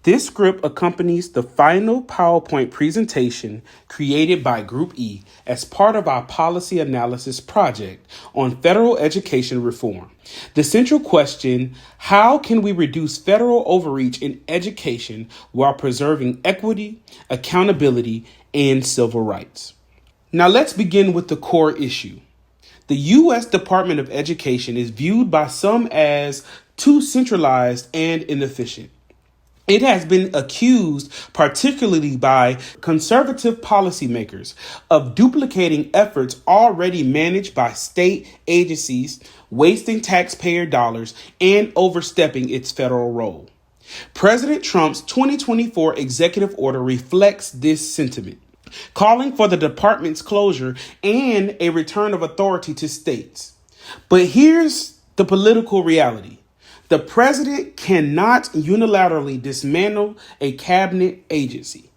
This script accompanies the final PowerPoint presentation created by Group E as part of our policy analysis project on federal education reform. The central question, how can we reduce federal overreach in education while preserving equity, accountability, and civil rights? Now let's begin with the core issue. The U.S. Department of Education is viewed by some as too centralized and inefficient. It has been accused, particularly by conservative policymakers, of duplicating efforts already managed by state agencies, wasting taxpayer dollars, and overstepping its federal role. President Trump's 2024 executive order reflects this sentiment, calling for the department's closure and a return of authority to states. But here's the political reality. The president cannot unilaterally dismantle a cabinet agency.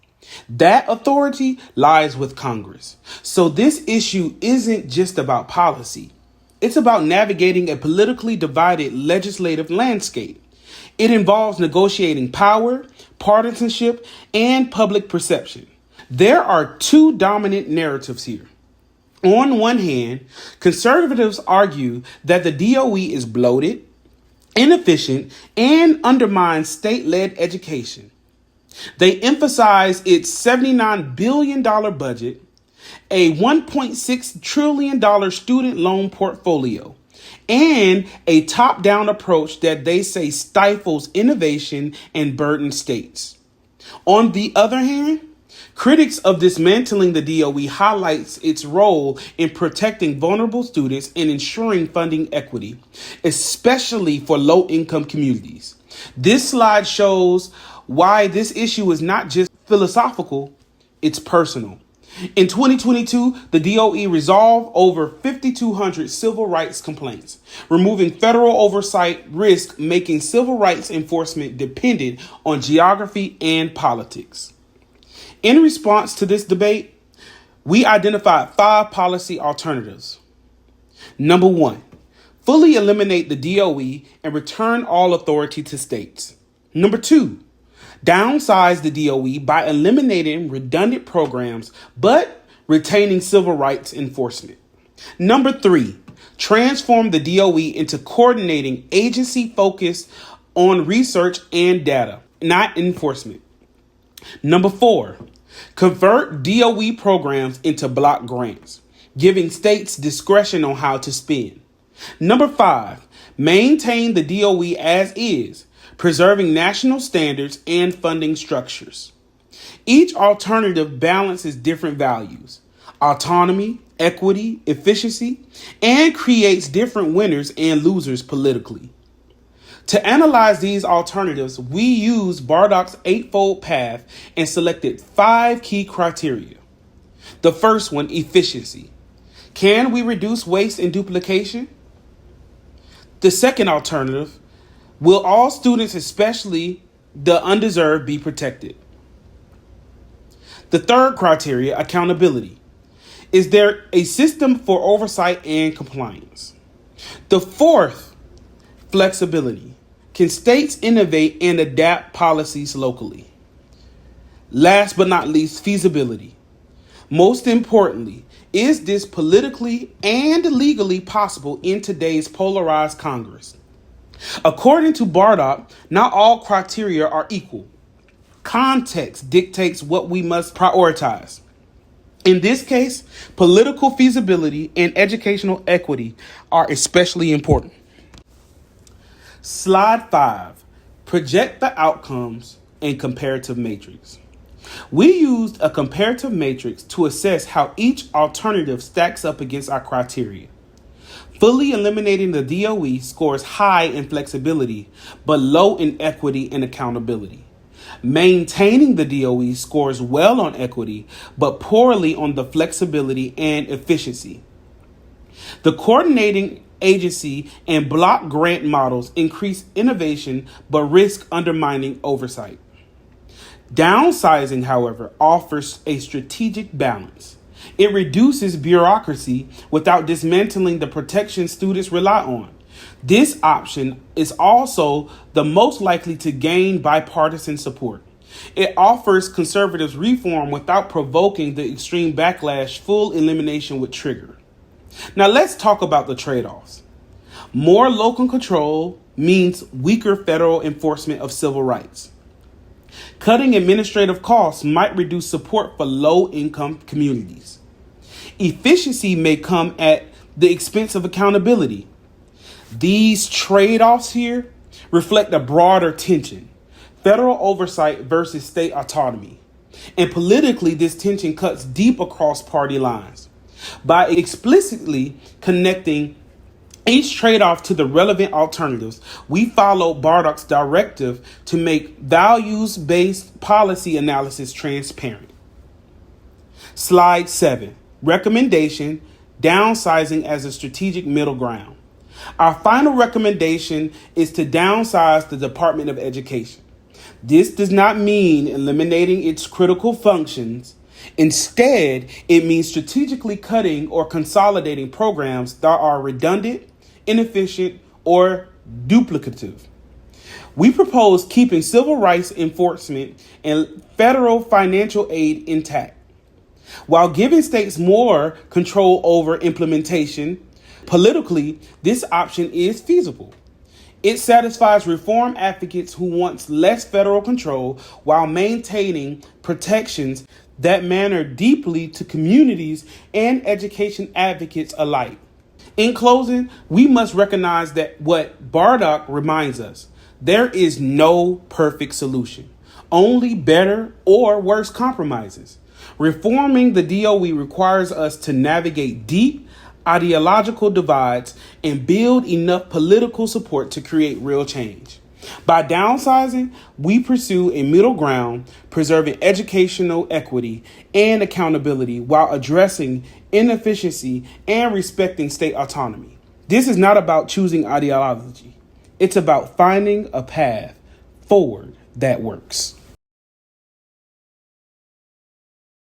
That authority lies with Congress. So this issue isn't just about policy. It's about navigating a politically divided legislative landscape. It involves negotiating power, partisanship, and public perception. There are two dominant narratives here. On one hand, conservatives argue that the DOE is bloated, inefficient, and undermines state-led education. They emphasize its $79 billion budget, a $1.6 trillion student loan portfolio, and a top-down approach that they say stifles innovation and burdens states. On the other hand, critics of dismantling the DOE highlights its role in protecting vulnerable students and ensuring funding equity, especially for low-income communities. This slide shows why this issue is not just philosophical, it's personal. In 2022, the DOE resolved over 5,200 civil rights complaints. Removing federal oversight risks making civil rights enforcement dependent on geography and politics. In response to this debate, we identified 5 policy alternatives. Number 1, fully eliminate the DOE and return all authority to states. Number 2, downsize the DOE by eliminating redundant programs but retaining civil rights enforcement. Number 3, transform the DOE into coordinating agency focused on research and data, not enforcement. Number 4, convert DOE programs into block grants, giving states discretion on how to spend. Number 5, maintain the DOE as is, preserving national standards and funding structures. Each alternative balances different values, autonomy, equity, efficiency, and creates different winners and losers politically. To analyze these alternatives, we used Bardach's 8-fold path and selected 5 key criteria. The first one, efficiency. Can we reduce waste and duplication? The second alternative, will all students, especially the undeserved, be protected? The third criteria, accountability. Is there a system for oversight and compliance? The fourth, flexibility. Can states innovate and adapt policies locally? Last but not least, feasibility. Most importantly, is this politically and legally possible in today's polarized Congress? According to Bardach, not all criteria are equal. Context dictates what we must prioritize. In this case, political feasibility and educational equity are especially important. Slide 5, project the outcomes and comparative matrix. We used a comparative matrix to assess how each alternative stacks up against our criteria. Fully eliminating the DOE scores high in flexibility, but low in equity and accountability. Maintaining the DOE scores well on equity, but poorly on the flexibility and efficiency. The coordinating agency and block grant models increase innovation, but risk undermining oversight. Downsizing, however, offers a strategic balance. It reduces bureaucracy without dismantling the protection students rely on. This option is also the most likely to gain bipartisan support. It offers conservatives reform without provoking the extreme backlash full elimination would trigger. Now let's talk about the trade-offs. More local control means weaker federal enforcement of civil rights. Cutting administrative costs might reduce support for low-income communities. Efficiency may come at the expense of accountability. These trade-offs here reflect a broader tension: federal oversight versus state autonomy. And politically, this tension cuts deep across party lines. By explicitly connecting each trade-off to the relevant alternatives, we follow Bardach's directive to make values-based policy analysis transparent. Slide 7. Recommendation: downsizing as a strategic middle ground. Our final recommendation is to downsize the Department of Education. This does not mean eliminating its critical functions. Instead, it means strategically cutting or consolidating programs that are redundant, inefficient, or duplicative. We propose keeping civil rights enforcement and federal financial aid intact, while giving states more control over implementation. Politically, this option is feasible. It satisfies reform advocates who want less federal control while maintaining protections that matter deeply to communities and education advocates alike. In closing, we must recognize that what Bardach reminds us: there is no perfect solution, only better or worse compromises. Reforming the DOE requires us to navigate deep ideological divides and build enough political support to create real change. By downsizing, we pursue a middle ground, preserving educational equity and accountability while addressing inefficiency and respecting state autonomy. This is not about choosing ideology. It's about finding a path forward that works.